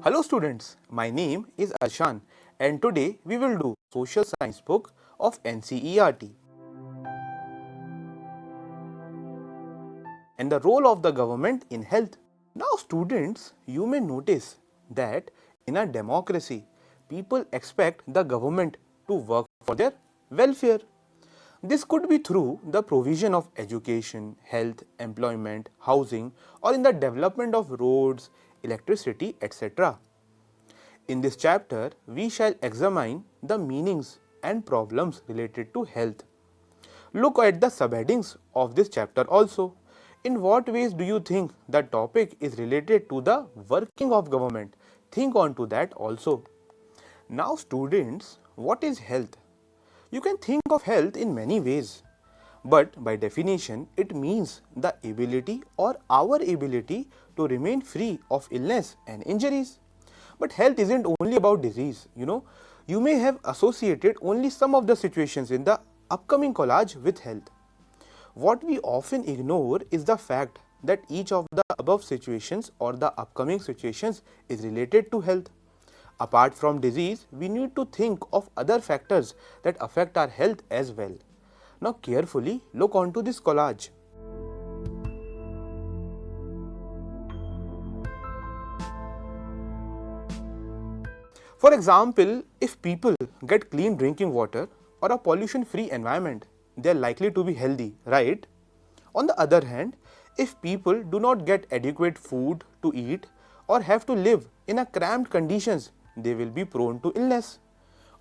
Hello students, my name is Arshan and today we will do social science book of NCERT and the role of the government in health. Now students, you may notice that in a democracy, people expect the government to work for their welfare. This could be through the provision of education, health, employment, housing, or in the development of roads, electricity, etc. In this chapter, we shall examine the meanings and problems related to health. Look at the subheadings of this chapter also. In what ways do you think the topic is related to the working of government? Think on to that also. Now students, what is health? You can think of health in many ways. But by definition, it means the ability or our ability to remain free of illness and injuries. But health isn't only about disease, you may have associated only some of the situations in the upcoming collage with health. What we often ignore is the fact that each of the above situations or the upcoming situations is related to health. Apart from disease, we need to think of other factors that affect our health as well. Now carefully look onto this collage. For example, if people get clean drinking water or a pollution-free environment, they are likely to be healthy, right? On the other hand, if people do not get adequate food to eat or have to live in a cramped conditions, they will be prone to illness.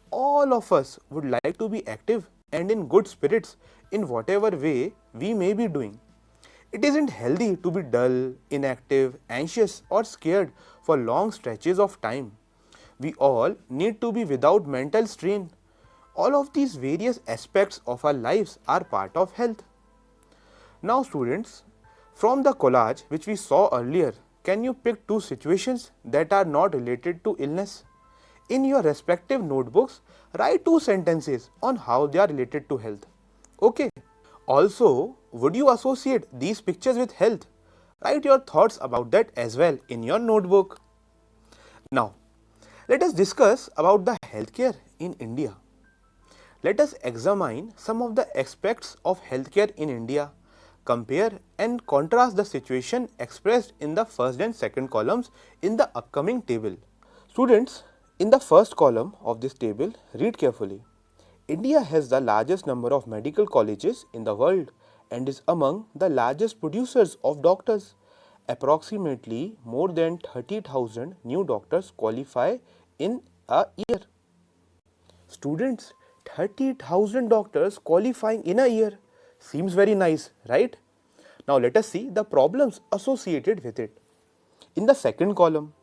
All of us would like to be active and in good spirits in whatever way we may be doing. It isn't healthy to be dull, inactive, anxious or scared for long stretches of time. We all need to be without mental strain. All of these various aspects of our lives are part of health. Now students, from the collage which we saw earlier, can you pick two situations that are not related to illness? In your respective notebooks, write two sentences on how they are related to health. Okay. Also, would you associate these pictures with health? Write your thoughts about that as well in your notebook. Now, let us discuss about the healthcare in India. Let us examine some of the aspects of healthcare in India, compare and contrast the situation expressed in the first and second columns in the upcoming table. Students, in the first column of this table, read carefully. India has the largest number of medical colleges in the world and is among the largest producers of doctors. Approximately more than 30,000 new doctors qualify in a year. Students, 30,000 doctors qualifying in a year. Seems very nice, right? Now let us see the problems associated with it. In the second column,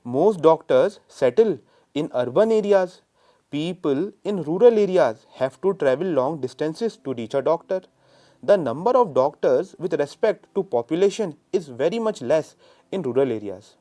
most doctors settle in urban areas. People in rural areas have to travel long distances to reach a doctor. The number of doctors with respect to population is very much less in rural areas.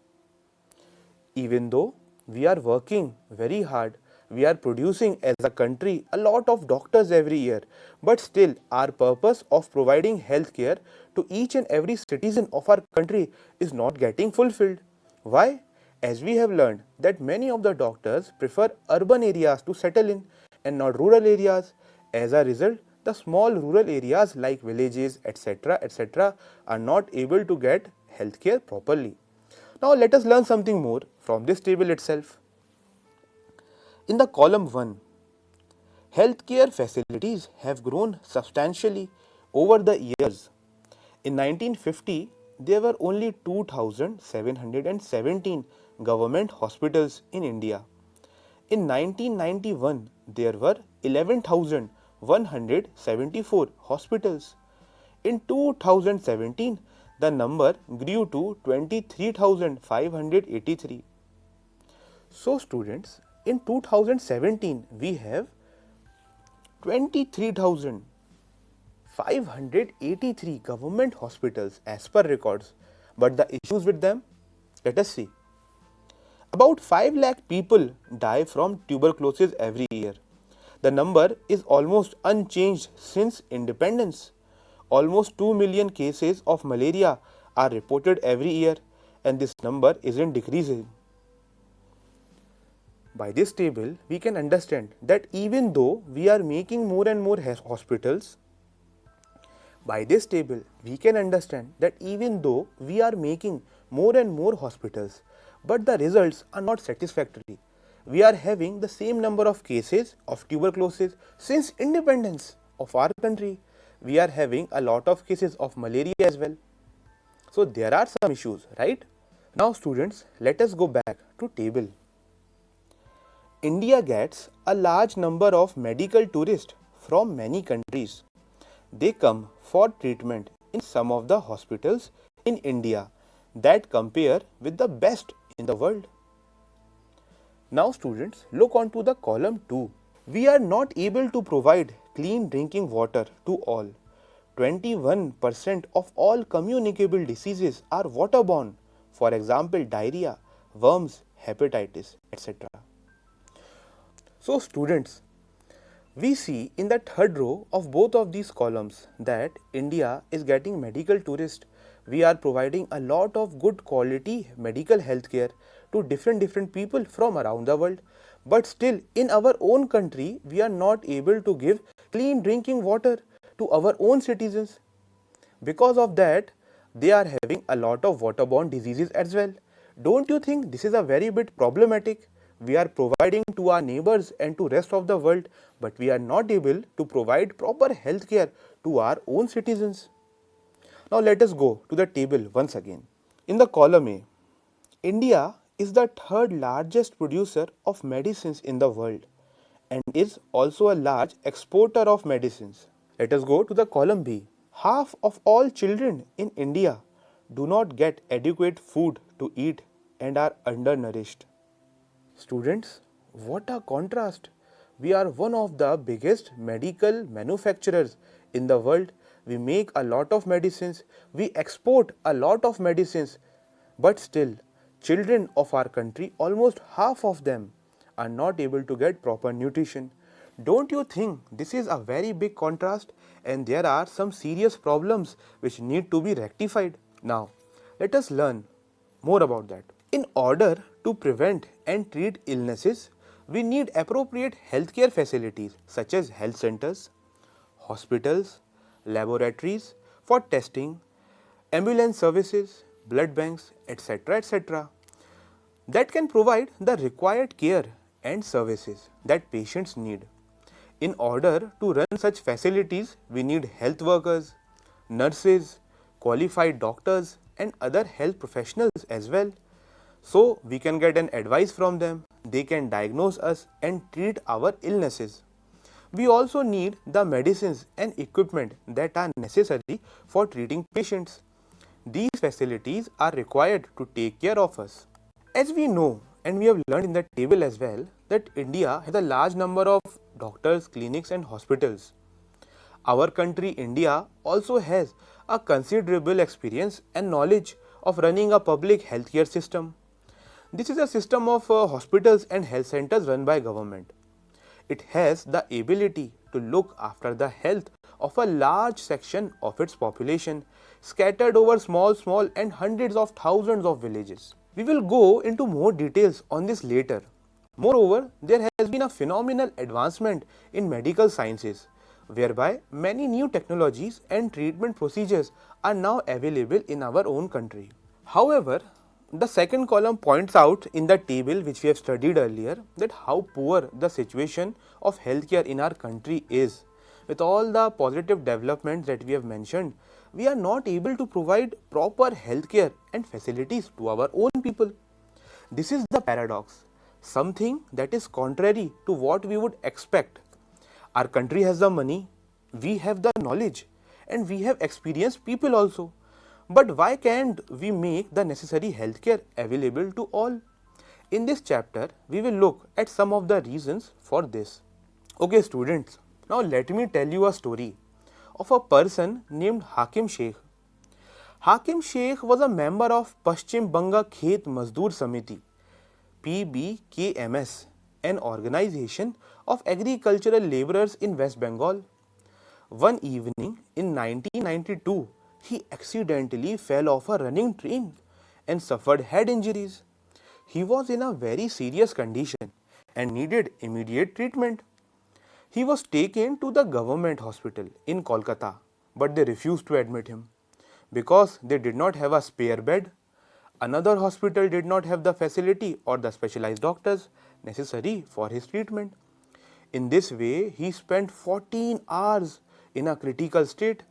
Even though we are working very hard, we are producing as a country a lot of doctors every year, but still our purpose of providing health care to each and every citizen of our country is not getting fulfilled. Why? As we have learned that many of the doctors prefer urban areas to settle in and not rural areas. As a result, the small rural areas like villages, etc. are not able to get healthcare properly. Now let us learn something more from this table itself. In the column 1, healthcare facilities have grown substantially over the years. In 1950, there were only 2,717 government hospitals in India. In 1991, there were 11,174 hospitals. In 2017, the number grew to 23,583. So students, in 2017, we have 23,583 government hospitals as per records. But the issues with them? Let us see. About 5 lakh people die from tuberculosis every year. The number is almost unchanged since independence. Almost 2 million cases of malaria are reported every year and this number isn't decreasing. By this table, we can understand that even though we are making more and more hospitals, by this table, we can understand that even though we are making more and more hospitals, but the results are not satisfactory. We are having the same number of cases of tuberculosis since independence of our country. We are having a lot of cases of malaria as well. So there are some issues, right? Now students, let us go back to table. India gets a large number of medical tourists from many countries. They come for treatment in some of the hospitals in India that compare with the best in the world. Now students, look onto the column 2. We are not able to provide clean drinking water to all. 21% of all communicable diseases are waterborne. For example, diarrhea, worms, hepatitis, etc. So students, we see in the third row of both of these columns that India is getting medical tourists. We are providing a lot of good quality medical health care to different people from around the world. But still in our own country, we are not able to give clean drinking water to our own citizens. Because of that, they are having a lot of waterborne diseases as well. Don't you think this is a very bit problematic? We are providing to our neighbors and to rest of the world, but we are not able to provide proper health care to our own citizens. Now let us go to the table once again. In the column A, India is the third largest producer of medicines in the world and is also a large exporter of medicines. Let us go to the column B. Half of all children in India do not get adequate food to eat and are undernourished. Students, what a contrast! We are one of the biggest medical manufacturers in the world. We make a lot of medicines, we export a lot of medicines, but still, children of our country, almost half of them, are not able to get proper nutrition. Don't you think this is a very big contrast and there are some serious problems which need to be rectified? Now, let us learn more about that. In order to prevent and treat illnesses, we need appropriate healthcare facilities such as health centers, hospitals, laboratories for testing, ambulance services, blood banks, etc. that can provide the required care and services that patients need. In order to run such facilities, we need health workers, nurses, qualified doctors and other health professionals as well. So we can get an advice from them, they can diagnose us and treat our illnesses. We also need the medicines and equipment that are necessary for treating patients. These facilities are required to take care of us. As we know and we have learned in the table as well that India has a large number of doctors, clinics and hospitals. Our country India also has a considerable experience and knowledge of running a public healthcare system. This is a system of hospitals and health centers run by government. It has the ability to look after the health of a large section of its population scattered over small and hundreds of thousands of villages. We will go into more details on this later. Moreover, there has been a phenomenal advancement in medical sciences whereby many new technologies and treatment procedures are now available in our own country. However, the second column points out in the table which we have studied earlier that how poor the situation of healthcare in our country is. With all the positive developments that we have mentioned, we are not able to provide proper healthcare and facilities to our own people. This is the paradox, something that is contrary to what we would expect. Our country has the money, we have the knowledge and we have experienced people also. But why can't we make the necessary healthcare available to all? In this chapter, we will look at some of the reasons for this. Okay students, now let me tell you a story of a person named Hakim Sheikh. Hakim Sheikh was a member of Paschim Banga Khet Mazdoor Samiti, PBKMS, an organization of agricultural laborers in West Bengal. One evening in 1992, he accidentally fell off a running train and suffered head injuries. He was in a very serious condition and needed immediate treatment. He was taken to the government hospital in Kolkata, but they refused to admit him because they did not have a spare bed. Another hospital did not have the facility or the specialized doctors necessary for his treatment. In this way, he spent 14 hours in a critical state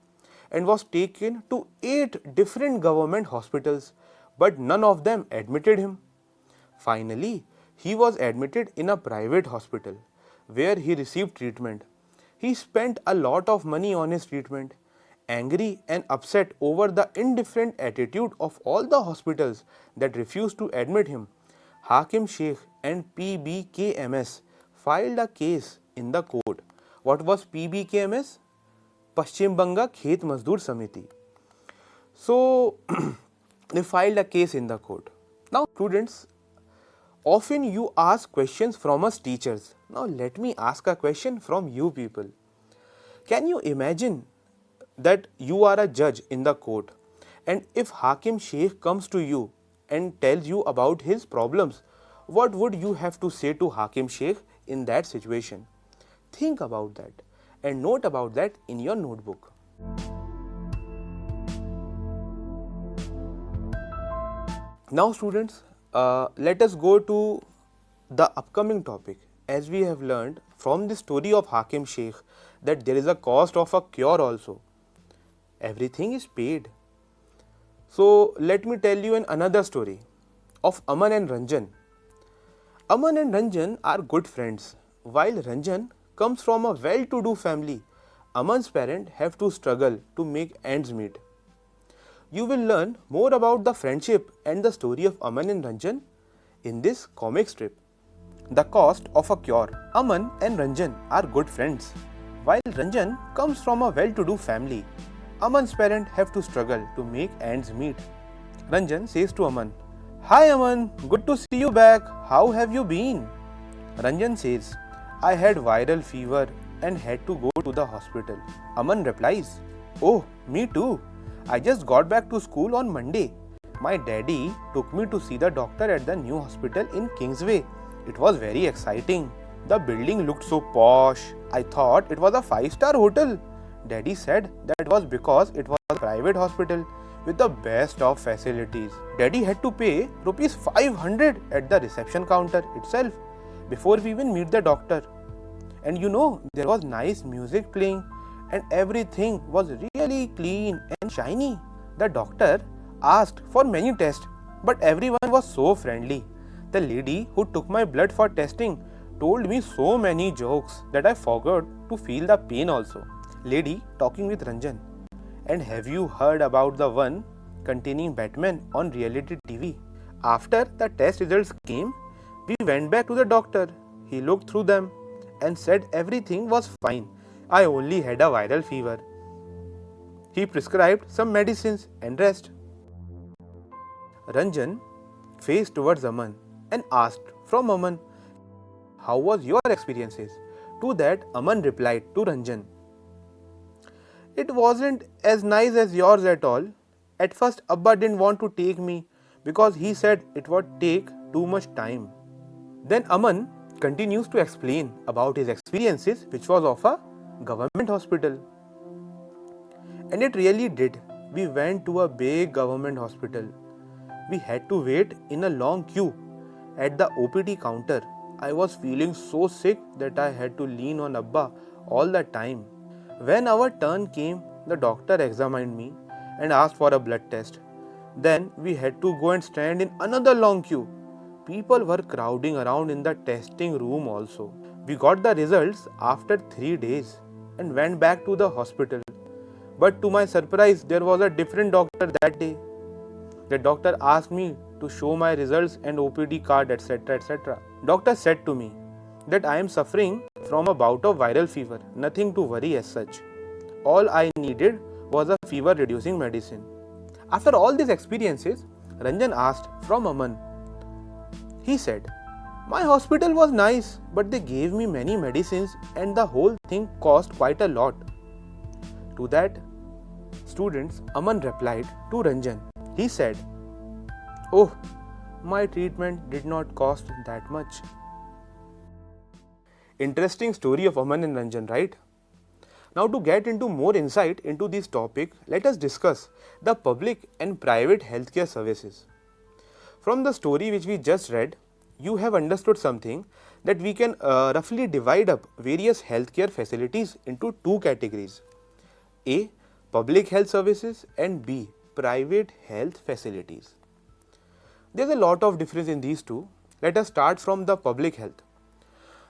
and was taken to 8 different government hospitals, but none of them admitted him. Finally, he was admitted in a private hospital where he received treatment. He spent a lot of money on his treatment. Angry and upset over the indifferent attitude of all the hospitals that refused to admit him, Hakim Sheikh and PBKMS filed a case in the court. What was PBKMS? Paschim Banga Khet Mazdoor Samiti. So, they filed a case in the court. Now, students, often you ask questions from us teachers. Now, let me ask a question from you people. Can you imagine that you are a judge in the court, and if Hakim Sheikh comes to you and tells you about his problems, what would you have to say to Hakim Sheikh in that situation? Think about that and note about that in your notebook. Now students, let us go to the upcoming topic. As we have learned from the story of Hakim Sheikh that there is a cost of a cure also. Everything is paid. So let me tell you another story of Aman and Ranjan. Aman and Ranjan are good friends. While Ranjan comes from a well-to-do family, Aman's parents have to struggle to make ends meet. You will learn more about the friendship and the story of Aman and Ranjan in this comic strip. The cost of a cure. Aman and Ranjan are good friends. While Ranjan comes from a well-to-do family, Aman's parents have to struggle to make ends meet. Ranjan says to Aman, "Hi Aman, good to see you back. How have you been?" Ranjan says, "I had viral fever and had to go to the hospital." Aman replies, "Oh, me too. I just got back to school on Monday. My daddy took me to see the doctor at the new hospital in Kingsway. It was very exciting. The building looked so posh. I thought it was a 5-star hotel. Daddy said that was because it was a private hospital with the best of facilities. Daddy had to pay rupees 500 at the reception counter itself before we even meet the doctor. And you know, there was nice music playing and everything was really clean and shiny. The doctor asked for many tests, but everyone was so friendly. The lady who took my blood for testing told me so many jokes that I forgot to feel the pain also." Lady talking with Ranjan, "And have you heard about the one containing Batman on reality TV? After the test results came, we went back to the doctor. He looked through them and said everything was fine. I only had a viral fever. He prescribed some medicines and rest." Ranjan faced towards Aman and asked from Aman, "How was your experiences?" To that, Aman replied to Ranjan, "It wasn't as nice as yours at all. At first, Abba didn't want to take me because he said it would take too much time." Then Aman continues to explain about his experiences, which was of a government hospital. And it really did. We went to a big government hospital. We had to wait in a long queue at the OPD counter. I was feeling so sick that I had to lean on Abba all the time. When our turn came, the doctor examined me and asked for a blood test. Then we had to go and stand in another long queue. People were crowding around in the testing room also. We got the results after 3 days and went back to the hospital. But to my surprise, there was a different doctor that day. The doctor asked me to show my results and OPD card, etc. etc. Doctor said to me that I am suffering from a bout of viral fever, nothing to worry as such. All I needed was a fever reducing medicine. After all these experiences, Ranjan asked from Aman. He said, "My hospital was nice, but they gave me many medicines and the whole thing cost quite a lot." To that, students, Aman replied to Ranjan. He said, "Oh, my treatment did not cost that much." Interesting story of Aman and Ranjan, right? Now, to get into more insight into this topic, let us discuss the public and private healthcare services. From the story which we just read, you have understood something that we can roughly divide up various healthcare facilities into two categories: A. Public health services, and B. Private health facilities. There is a lot of difference in these two. Let us start from the public health.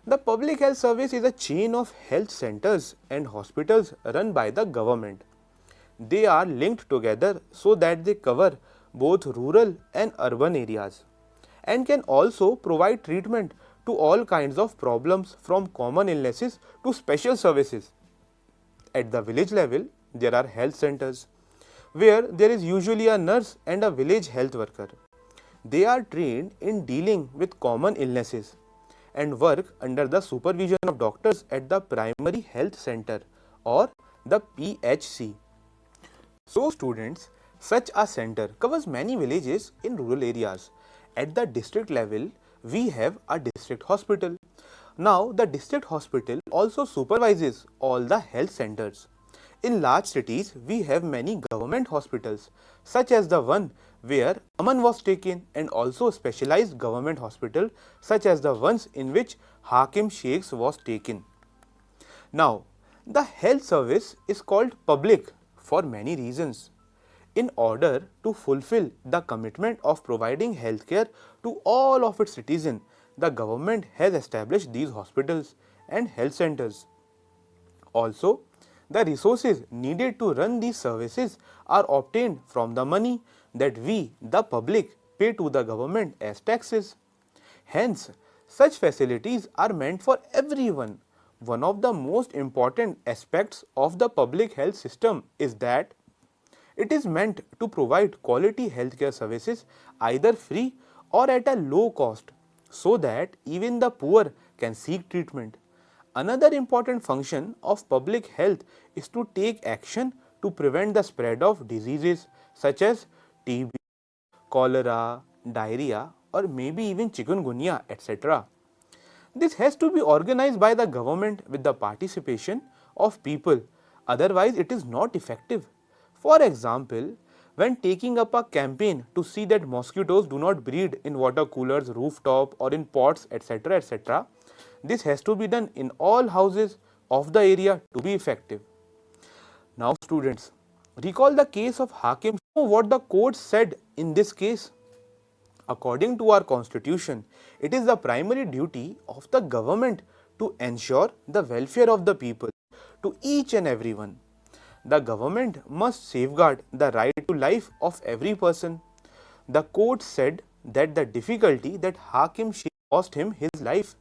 The public health service is a chain of health centers and hospitals run by the government. They are linked together so that they cover both rural and urban areas and can also provide treatment to all kinds of problems, from common illnesses to special services. At the village level, there are health centers where there is usually a nurse and a village health worker. They are trained in dealing with common illnesses and work under the supervision of doctors at the primary health center or the PHC. So students, such a center covers many villages in rural areas. At the district level, we have a district hospital. Now, the district hospital also supervises all the health centers. In large cities, we have many government hospitals, such as the one where Aman was taken, and also specialized government hospital such as the ones in which Hakim Sheikh was taken. Now, the health service is called public for many reasons. In order to fulfill the commitment of providing healthcare to all of its citizens, the government has established these hospitals and health centers. Also, the resources needed to run these services are obtained from the money that we, the public, pay to the government as taxes. Hence, such facilities are meant for everyone. One of the most important aspects of the public health system is that it is meant to provide quality healthcare services either free or at a low cost, so that even the poor can seek treatment. Another important function of public health is to take action to prevent the spread of diseases such as TB, cholera, diarrhea, or maybe even chikungunya, etc. This has to be organized by the government with the participation of people, otherwise it is not effective. For example, when taking up a campaign to see that mosquitoes do not breed in water coolers, rooftop, or in pots, etc., etc., this has to be done in all houses of the area to be effective. Now students, recall the case of Hakim. What the court said in this case? According to our constitution, it is the primary duty of the government to ensure the welfare of the people, to each and everyone. The government must safeguard the right to life of every person. The court said that the difficulty that Hakim Sheikh cost him his life.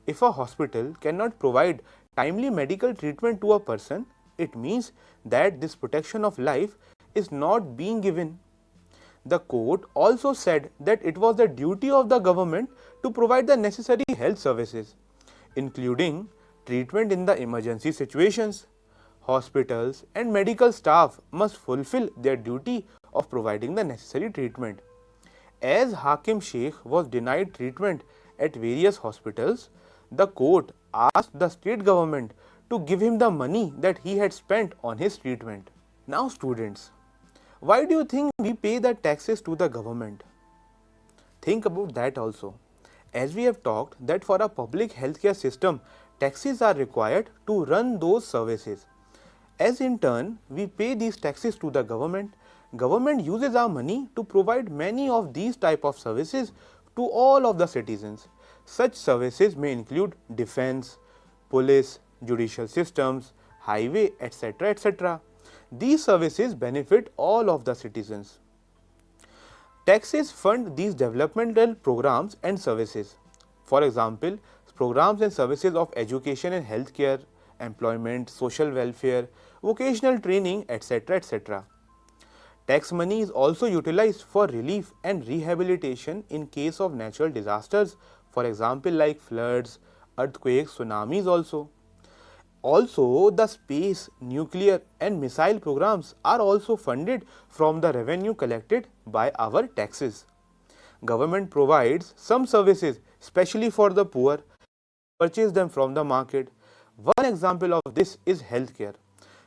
If a hospital cannot provide timely medical treatment to a person, it means that this protection of life is not being given. The court also said that it was the duty of the government to provide the necessary health services, including treatment in the emergency situations. Hospitals and medical staff must fulfill their duty of providing the necessary treatment. As Hakim Sheikh was denied treatment at various hospitals, the court asked the state government to give him the money that he had spent on his treatment. Now students, why do you think we pay the taxes to the government? Think about that also. As we have talked that for a public healthcare system, taxes are required to run those services. As in turn, we pay these taxes to the government. Government uses our money to provide many of these type of services to all of the citizens. Such services may include defense, police, judicial systems, highway, etc., etc. These services benefit all of the citizens. Taxes fund these developmental programs and services. For example, programs and services of education and healthcare, employment, social welfare, vocational training, etc., etc. Tax money is also utilized for relief and rehabilitation in case of natural disasters, for example like floods, earthquakes, tsunamis also. Also, the space, nuclear and missile programs are also funded from the revenue collected by our taxes. Government provides some services especially for the poor purchase them from the market. One example of this is healthcare.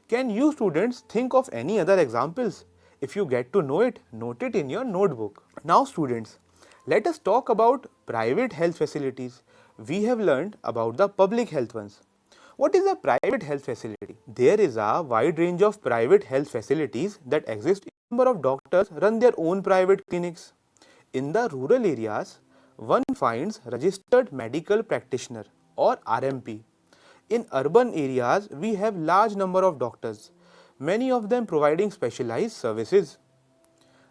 Can you students think of any other examples? If you get to know it, note it in your notebook. Now students, let us talk about private health facilities. We have learned about the public health ones. What is a private health facility? There is a wide range of private health facilities that exist. A number of doctors run their own private clinics. In the rural areas, one finds registered medical practitioner or RMP. In urban areas, we have large number of doctors, many of them providing specialized services.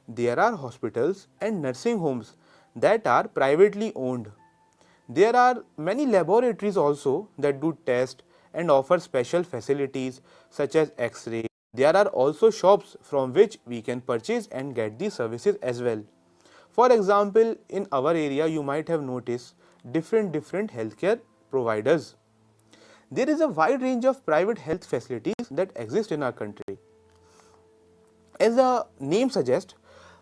There are hospitals and nursing homes that are privately owned. There are many laboratories also that do tests and offer special facilities such as X-ray. There are also shops from which we can purchase and get these services as well. For example, in our area you might have noticed different healthcare providers. There is a wide range of private health facilities that exist in our country. As the name suggests,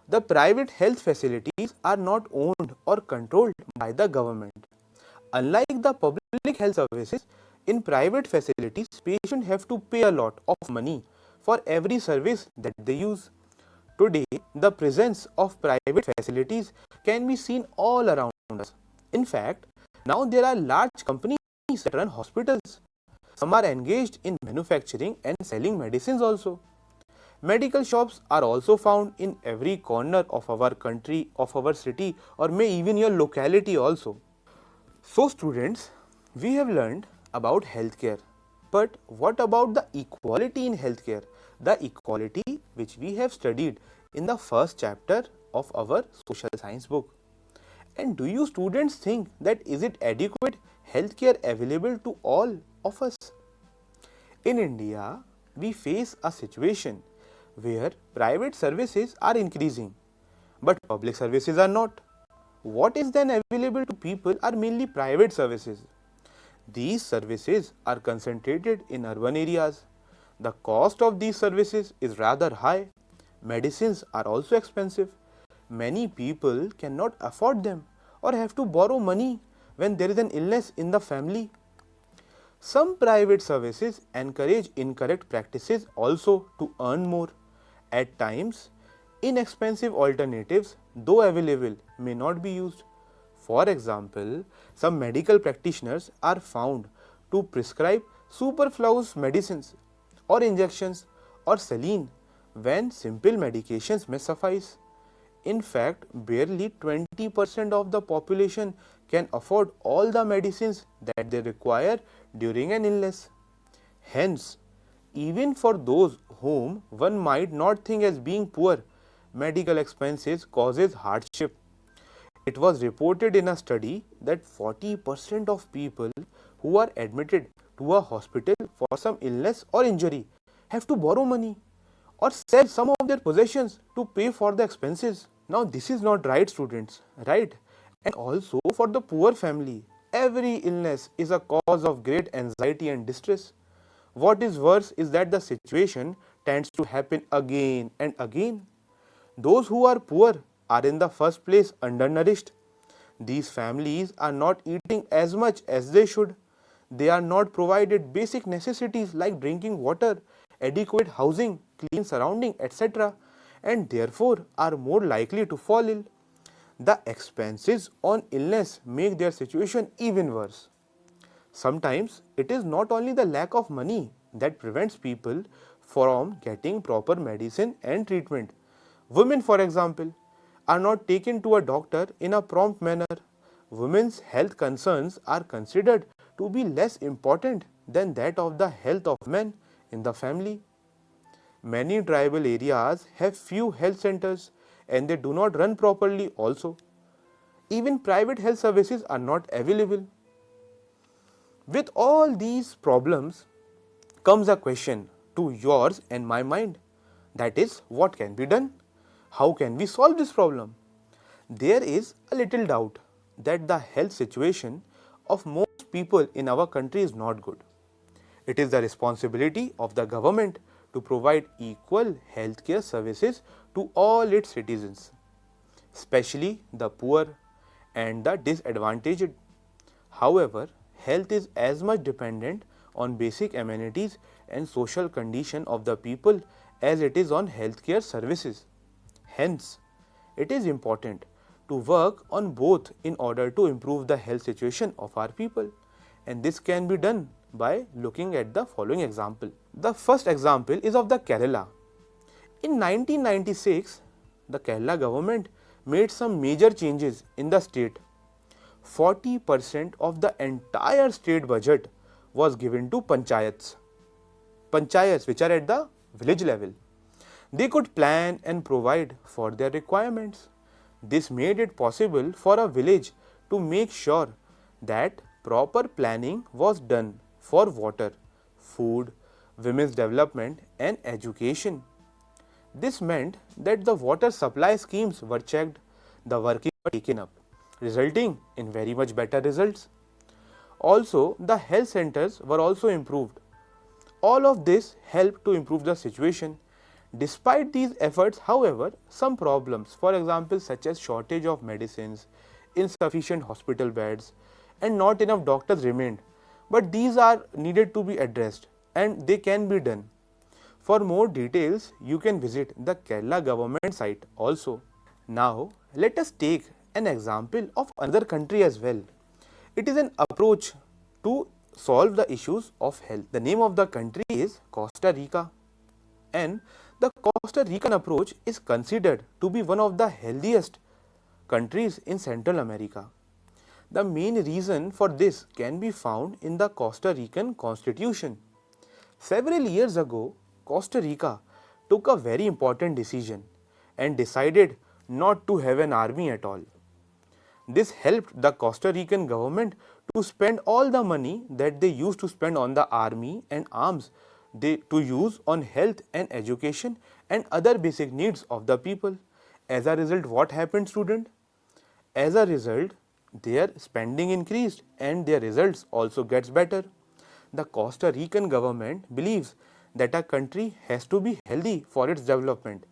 the private health facilities are not owned or controlled by the government. Unlike the public health services, in private facilities, patients have to pay a lot of money for every service that they use. Today, the presence of private facilities can be seen all around us. In fact, now there are large companies that run hospitals. Some are engaged in manufacturing and selling medicines also. Medical shops are also found in every corner of our country, of our city, or may even your locality also. So students, we have learned about healthcare. But what about the equality in healthcare? The equality which we have studied in the first chapter of our social science book. And do you students think that is it adequate healthcare available to all of us? In India, we face a situation where private services are increasing, but public services are not. What is then available to people are mainly private services. These services are concentrated in urban areas. The cost of these services is rather high. Medicines are also expensive. Many people cannot afford them or have to borrow money when there is an illness in the family. Some private services encourage incorrect practices also to earn more. At times, inexpensive alternatives, though available, may not be used. For example, some medical practitioners are found to prescribe superfluous medicines or injections or saline when simple medications may suffice. In fact, barely 20% of the population can afford all the medicines that they require during an illness. Hence, even for those whom one might not think as being poor, medical expenses causes hardship. It was reported in a study that 40% of people who are admitted to a hospital for some illness or injury have to borrow money or sell some of their possessions to pay for the expenses. Now this is not right, students, right? And also for the poor family, every illness is a cause of great anxiety and distress. What is worse is that the situation tends to happen again and again. Those who are poor are in the first place undernourished. These families are not eating as much as they should. They are not provided basic necessities like drinking water, adequate housing, clean surrounding, etc., and therefore are more likely to fall ill. The expenses on illness make their situation even worse. Sometimes it is not only the lack of money that prevents people from getting proper medicine and treatment. Women, for example, are not taken to a doctor in a prompt manner. Women's health concerns are considered to be less important than that of the health of men in the family. Many tribal areas have few health centers and they do not run properly also. Even private health services are not available. With all these problems comes a question to yours and my mind. That is, what can be done? How can we solve this problem? There is a little doubt that the health situation of most people in our country is not good. It is the responsibility of the government to provide equal healthcare services to all its citizens, especially the poor and the disadvantaged. However, health is as much dependent on basic amenities and social condition of the people as it is on healthcare services. Hence, it is important to work on both in order to improve the health situation of our people, and this can be done by looking at the following example. The first example is of the Kerala. In 1996, the Kerala government made some major changes in the state. 40% of the entire state budget was given to panchayats which are at the village level. They could plan and provide for their requirements. This made it possible for a village to make sure that proper planning was done for water, food, women's development and education. This meant that the water supply schemes were checked, the working were taken up, resulting in very much better results. Also, the health centers were also improved. All of this helped to improve the situation. Despite these efforts, however, some problems, for example, such as shortage of medicines, insufficient hospital beds, and not enough doctors remained. But these are needed to be addressed, and they can be done. For more details, you can visit the Kerala government site also. Now, let us take an example of another country as well. It is an approach to solve the issues of health. The name of the country is Costa Rica, and the Costa Rican approach is considered to be one of the healthiest countries in Central America. The main reason for this can be found in the Costa Rican constitution. Several years ago, Costa Rica took a very important decision and decided not to have an army at all. This helped the Costa Rican government to spend all the money that they used to spend on the army and arms to use on health and education and other basic needs of the people. As a result, what happened, student? As a result, their spending increased and their results also gets better. The Costa Rican government believes that a country has to be healthy for its development,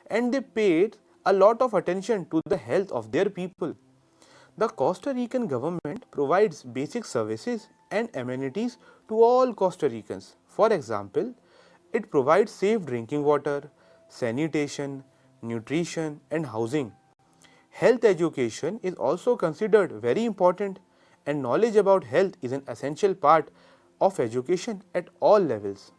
and they paid a lot of attention to the health of their people. The Costa Rican government provides basic services and amenities to all Costa Ricans. For example, it provides safe drinking water, sanitation, nutrition and housing. Health education is also considered very important, and knowledge about health is an essential part of education at all levels.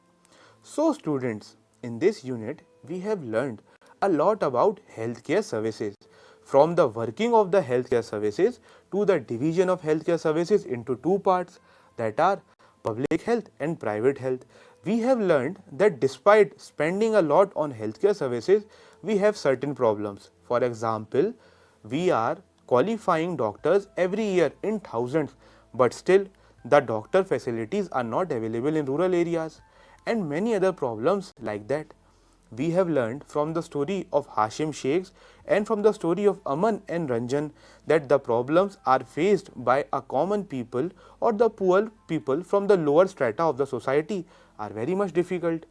So students, in this unit we have learned a lot about healthcare services, from the working of the healthcare services to the division of healthcare services into two parts, that are public health and private health. We have learned that despite spending a lot on healthcare services, we have certain problems. For example, we are qualifying doctors every year in thousands, but still the doctor facilities are not available in rural areas, and many other problems like that. We have learned from the story of Hashim Sheikhs and from the story of Aman and Ranjan that the problems are faced by a common people or the poor people from the lower strata of the society are very much difficult.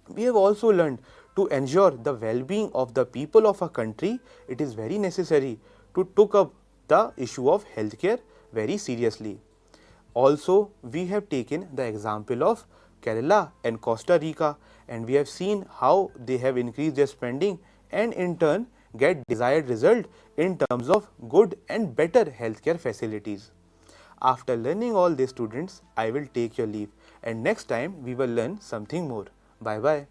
We have also learned to ensure the well-being of the people of a country, it is very necessary to take up the issue of healthcare very seriously. Also, we have taken the example of Kerala and Costa Rica, and we have seen how they have increased their spending and in turn get desired result in terms of good and better healthcare facilities. After learning all this, students, I will take your leave, and next time we will learn something more. Bye bye.